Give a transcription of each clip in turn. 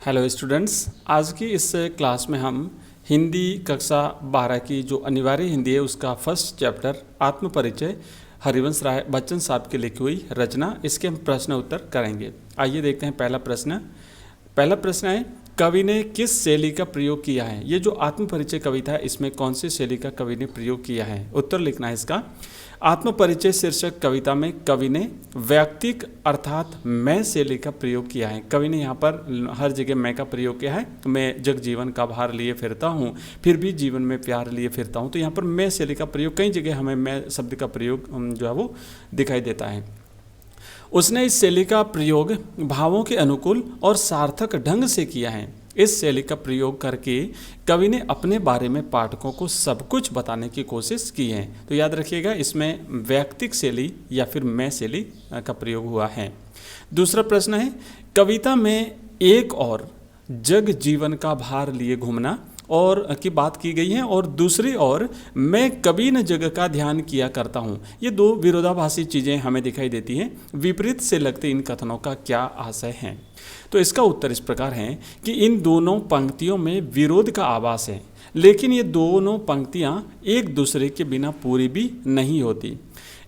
Hello students, आज की इस क्लास में हम हिंदी कक्षा 12 की जो अनिवार्य हिंदी है उसका फर्स्ट चैप्टर आत्मपरिचय हरिवंश राय बच्चन साहब की लिखी हुई रचना, इसके हम प्रश्न उत्तर करेंगे। आइए देखते हैं पहला प्रश्न है, कवि ने किस शैली का प्रयोग किया है। ये जो आत्मपरिचय कविता है इसमें कौन सी शैली का कवि ने प्रयोग किया है, उत्तर लिखना है इसका। आत्मपरिचय शीर्षक कविता में कवि ने व्यक्तिक अर्थात मैं शैली का प्रयोग किया है। कवि ने यहाँ पर हर जगह मैं का प्रयोग किया है। मैं जग जीवन का भार लिए फिरता हूँ, फिर भी जीवन में प्यार लिए फिरता हूँ। तो यहाँ पर मैं शैली का प्रयोग कई जगह हमें मैं शब्द का प्रयोग जो है वो दिखाई देता है। उसने इस शैली का प्रयोग भावों के अनुकूल और सार्थक ढंग से किया है। इस शैली का प्रयोग करके कवि ने अपने बारे में पाठकों को सब कुछ बताने की कोशिश की है। तो याद रखिएगा, इसमें व्यक्तिक शैली या फिर मैं शैली का प्रयोग हुआ है। दूसरा प्रश्न है, कविता में एक और जग जीवन का भार लिए घूमना और की बात की गई है और दूसरी ओर मैं कभी न जग का ध्यान किया करता हूँ। ये दो विरोधाभासी चीज़ें हमें दिखाई देती हैं। विपरीत से लगते इन कथनों का क्या आशय है। तो इसका उत्तर इस प्रकार है कि इन दोनों पंक्तियों में विरोध का आभास है, लेकिन ये दोनों पंक्तियाँ एक दूसरे के बिना पूरी भी नहीं होती।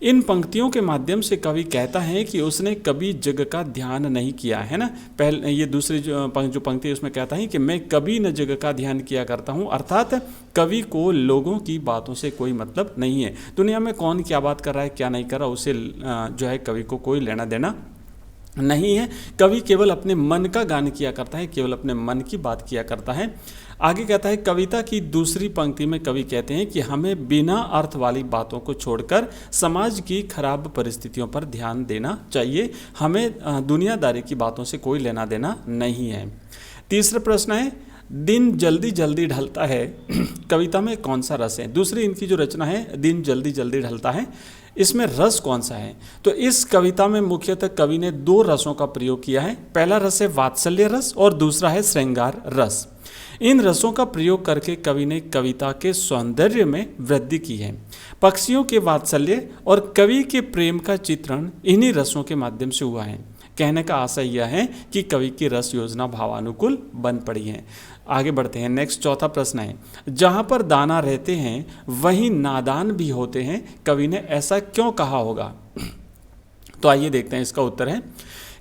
इन पंक्तियों के माध्यम से कवि कहता है कि उसने कभी जग का ध्यान नहीं किया है ना। पहले ये दूसरी जो पंक्ति है उसमें कहता है कि मैं कभी न जग का ध्यान किया करता हूँ, अर्थात कवि को लोगों की बातों से कोई मतलब नहीं है। दुनिया में कौन क्या बात कर रहा है क्या नहीं कर रहा उससे जो है कवि को कोई लेना देना नहीं है। कवि केवल अपने मन का गान किया करता है, केवल अपने मन की बात किया करता है। आगे कहता है, कविता की दूसरी पंक्ति में कवि कहते हैं कि हमें बिना अर्थ वाली बातों को छोड़कर समाज की खराब परिस्थितियों पर ध्यान देना चाहिए। हमें दुनियादारी की बातों से कोई लेना देना नहीं है। तीसरा प्रश्न है, दिन जल्दी जल्दी ढलता है कविता में कौन सा रस है। दूसरी इनकी जो रचना है दिन जल्दी जल्दी ढलता है, इसमें रस कौन सा है। तो इस कविता में मुख्यतः कवि ने दो रसों का प्रयोग किया है। पहला रस है वात्सल्य रस और दूसरा है श्रृंगार रस। इन रसों का प्रयोग करके कवि ने कविता के सौंदर्य में वृद्धि की है। पक्षियों के वात्सल्य और कवि के प्रेम का चित्रण इन्हीं रसों के माध्यम से हुआ है। कहने का आशय यह है कि कवि की रस योजना भावानुकूल बन पड़ी है। आगे बढ़ते हैं। नेक्स्ट चौथा प्रश्न है, जहाँ पर दाना रहते हैं वहीं नादान भी होते हैं, कवि ने ऐसा क्यों कहा होगा। तो आइए देखते हैं। इसका उत्तर है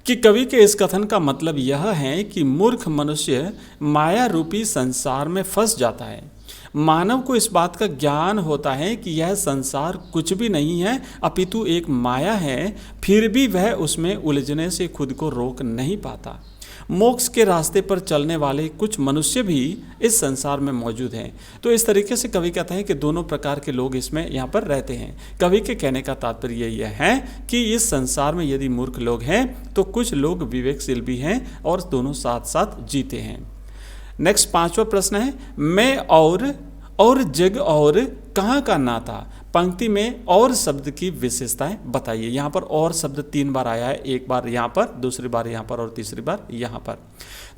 कि कवि के इस कथन का मतलब यह है कि मूर्ख मनुष्य माया रूपी संसार में फंस जाता है। मानव को इस बात का ज्ञान होता है कि यह संसार कुछ भी नहीं है अपितु एक माया है, फिर भी वह उसमें उलझने से खुद को रोक नहीं पाता। मोक्ष के रास्ते पर चलने वाले कुछ मनुष्य भी इस संसार में मौजूद हैं। तो इस तरीके से कवि कहता है कि दोनों प्रकार के लोग इसमें यहाँ पर रहते हैं। कवि के कहने का तात्पर्य यह है कि इस संसार में यदि मूर्ख लोग हैं तो कुछ लोग विवेकशील भी हैं और दोनों साथ साथ जीते हैं। नेक्स्ट पांचवा प्रश्न है, मैं और जग और कहाँ का नाता। पंक्ति में और शब्द की विशेषताएं बताइए। यहाँ पर और शब्द 3 बार आया है, एक बार यहाँ पर, दूसरी बार यहाँ पर और तीसरी बार यहाँ पर।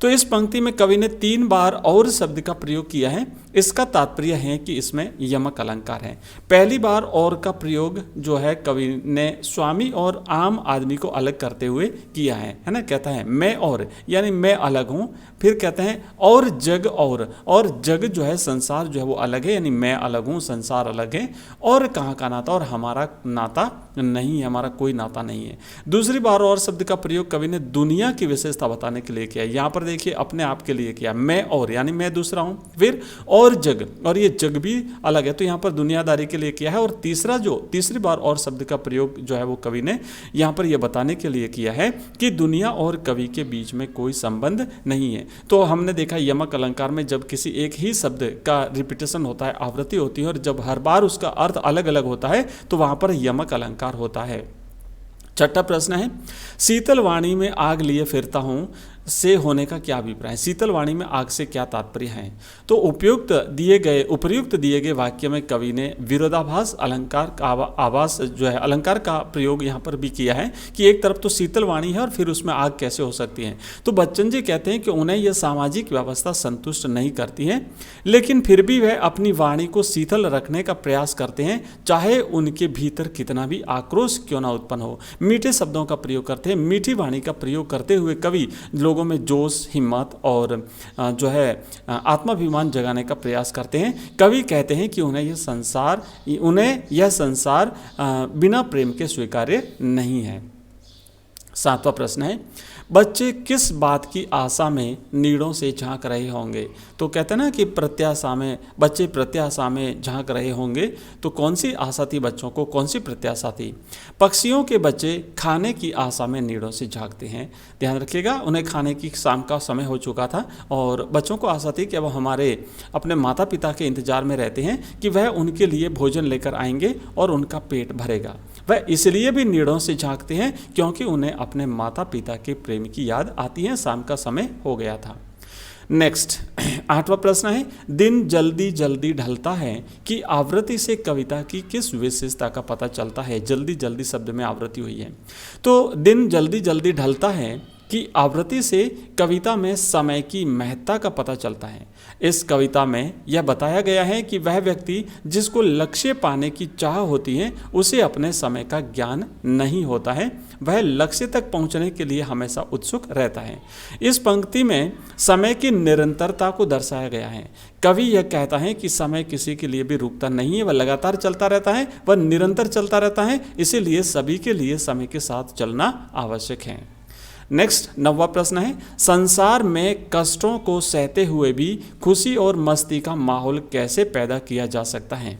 तो इस पंक्ति में कवि ने 3 बार और शब्द का प्रयोग किया है। इसका तात्पर्य है कि इसमें यमक अलंकार है। पहली बार और का प्रयोग जो है कवि ने स्वामी और आम आदमी को अलग करते हुए किया है ना। कहता है मैं और, यानी मैं अलग हूँ। फिर कहते हैं और जग और जग जो है संसार जो है वो अलग है, यानी मैं अलग हूँ संसार अलग है। और कहाँ का नाता, और हमारा नाता नहीं है, हमारा कोई नाता नहीं है। दूसरी बार और शब्द का प्रयोग कवि ने दुनिया की विशेषता बताने के लिए किया। यहाँ पर देखिए अपने आप के लिए किया, मैं और, यानी मैं दूसरा हूँ। फिर और जग, और ये जग भी अलग है, तो यहाँ पर दुनियादारी के लिए किया है। और तीसरी बार और शब्द का प्रयोग जो है वो कवि ने यहाँ पर यह बताने के लिए किया है कि दुनिया और कवि के बीच में कोई संबंध नहीं है। तो हमने देखा यमक अलंकार में जब किसी एक ही शब्द का रिपीटेशन होता है, आवृत्ति होती है, और जब हर बार उसका अर्थ अलग अलग होता है तो वहाँ पर यमक अलंकार होता है। छठा प्रश्न है, शीतल वाणी में आग लिए फिरता हूँ से होने का क्या अभिप्राय है। शीतल वाणी में आग से क्या तात्पर्य है। तो उपर्युक्त दिए गए वाक्य में कवि ने विरोधाभास अलंकार का आभास जो है अलंकार का प्रयोग यहाँ पर भी किया है कि एक तरफ तो शीतल वाणी है और फिर उसमें आग कैसे हो सकती है। तो बच्चन जी कहते हैं कि उन्हें यह सामाजिक व्यवस्था संतुष्ट नहीं करती है, लेकिन फिर भी वह अपनी वाणी को शीतल रखने का प्रयास करते हैं, चाहे उनके भीतर कितना भी आक्रोश क्यों ना उत्पन्न हो। मीठे शब्दों का प्रयोग करते हैं, मीठी वाणी का प्रयोग करते हुए कवि लोगों में जोश, हिम्मत और जो है आत्माभिमान जगाने का प्रयास करते हैं। कवि कहते हैं कि उन्हें यह संसार बिना प्रेम के स्वीकार्य नहीं है। 7वां प्रश्न है, बच्चे किस बात की आशा में नीड़ों से झांक रहे होंगे? तो कहते हैं ना कि बच्चे प्रत्याशा में झांक रहे होंगे, तो कौन सी आशा थी बच्चों को, कौन सी प्रत्याशा थी? पक्षियों के बच्चे खाने की आशा में नीड़ों से झांकते हैं। ध्यान रखिएगा, उन्हें खाने की शाम का समय हो चुका था और बच्चों को आशा थी कि अब हमारे अपने माता पिता के इंतजार में रहते हैं कि वह उनके लिए भोजन लेकर आएंगे और उनका पेट भरेगा। वह इसलिए भी नीड़ों से झांकते हैं क्योंकि उन्हें अपने माता पिता के प्रेम की याद आती है। शाम का समय हो गया था। नेक्स्ट 8वां प्रश्न है, दिन जल्दी जल्दी ढलता है कि आवृत्ति से कविता की किस विशेषता का पता चलता है? जल्दी जल्दी शब्द में आवृत्ति हुई है, तो दिन जल्दी जल्दी ढलता है कि आवृत्ति से कविता में समय की महत्ता का पता चलता है। इस कविता में यह बताया गया है कि वह व्यक्ति जिसको लक्ष्य पाने की चाह होती है उसे अपने समय का ज्ञान नहीं होता है, वह लक्ष्य तक पहुंचने के लिए हमेशा उत्सुक रहता है। इस पंक्ति में समय की निरंतरता को दर्शाया गया है। कवि यह कहता है कि समय किसी के लिए भी रुकता नहीं है, वह लगातार चलता रहता है, वह निरंतर चलता रहता है, इसीलिए सभी के लिए समय के साथ चलना आवश्यक है। नेक्स्ट 9वां प्रश्न है, संसार में कष्टों को सहते हुए भी खुशी और मस्ती का माहौल कैसे पैदा किया जा सकता है?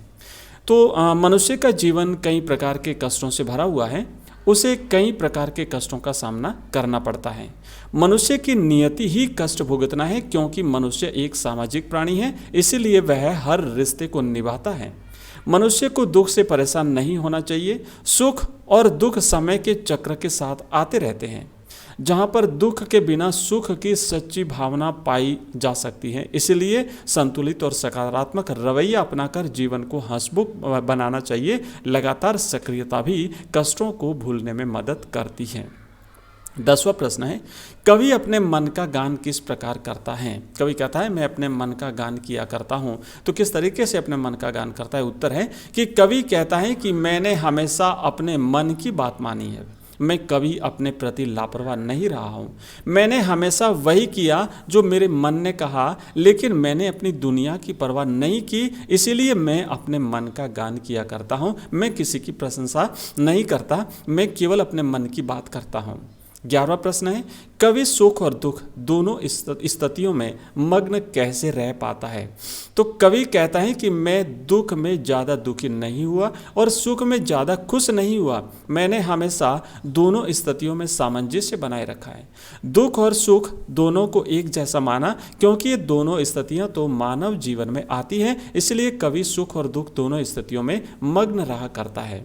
तो मनुष्य का जीवन कई प्रकार के कष्टों से भरा हुआ है, उसे कई प्रकार के कष्टों का सामना करना पड़ता है। मनुष्य की नियति ही कष्ट भुगतना है, क्योंकि मनुष्य एक सामाजिक प्राणी है, इसीलिए वह हर रिश्ते को निभाता है। मनुष्य को दुख से परेशान नहीं होना चाहिए। सुख और दुख समय के चक्र के साथ आते रहते हैं। जहाँ पर दुख के बिना सुख की सच्ची भावना पाई जा सकती है, इसलिए संतुलित और सकारात्मक रवैया अपनाकर जीवन को हंसमुख बनाना चाहिए। लगातार सक्रियता भी कष्टों को भूलने में मदद करती है। 10वां प्रश्न है, कवि अपने मन का गान किस प्रकार करता है? कवि कहता है मैं अपने मन का गान किया करता हूँ। तो किस तरीके से अपने मन का गान करता है? उत्तर है कि कवि कहता है कि मैंने हमेशा अपने मन की बात मानी है, मैं कभी अपने प्रति लापरवाह नहीं रहा हूँ। मैंने हमेशा वही किया जो मेरे मन ने कहा, लेकिन मैंने अपनी दुनिया की परवाह नहीं की, इसीलिए मैं अपने मन का गान किया करता हूँ। मैं किसी की प्रशंसा नहीं करता, मैं केवल अपने मन की बात करता हूँ। 11वां प्रश्न है, कवि सुख और दुख दोनों स्थितियों में मग्न कैसे रह पाता है? तो कवि कहता है कि मैं दुख में ज़्यादा दुखी नहीं हुआ और सुख में ज़्यादा खुश नहीं हुआ। मैंने हमेशा दोनों स्थितियों में सामंजस्य बनाए रखा है। दुख और सुख दोनों को एक जैसा माना, क्योंकि ये दोनों स्थितियाँ तो मानव जीवन में आती हैं, इसलिए कवि सुख और दुख दोनों स्थितियों में मग्न रहा करता है।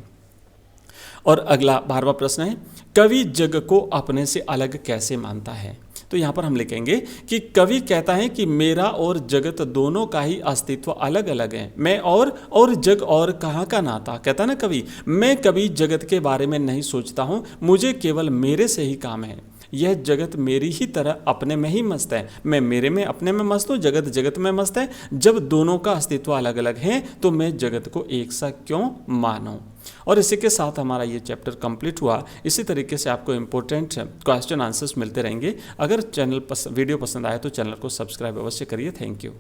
और अगला 12वां प्रश्न है, कवि जग को अपने से अलग कैसे मानता है? तो यहाँ पर हम लिखेंगे कि कवि कहता है कि मेरा और जगत दोनों का ही अस्तित्व अलग अलग है। मैं और जग और कहाँ का नाता? कहता है ना कवि, मैं कभी जगत के बारे में नहीं सोचता हूँ, मुझे केवल मेरे से ही काम है। यह जगत मेरी ही तरह अपने में ही मस्त है। मैं मेरे में अपने में मस्त हूँ, जगत जगत में मस्त है। जब दोनों का अस्तित्व अलग अलग है तो मैं जगत को एक सा क्यों मानूं? और इसी के साथ हमारा ये चैप्टर कंप्लीट हुआ। इसी तरीके से आपको इंपॉर्टेंट क्वेश्चन आंसर्स मिलते रहेंगे। अगर वीडियो पसंद आए तो चैनल को सब्सक्राइब अवश्य करिए। Thank you.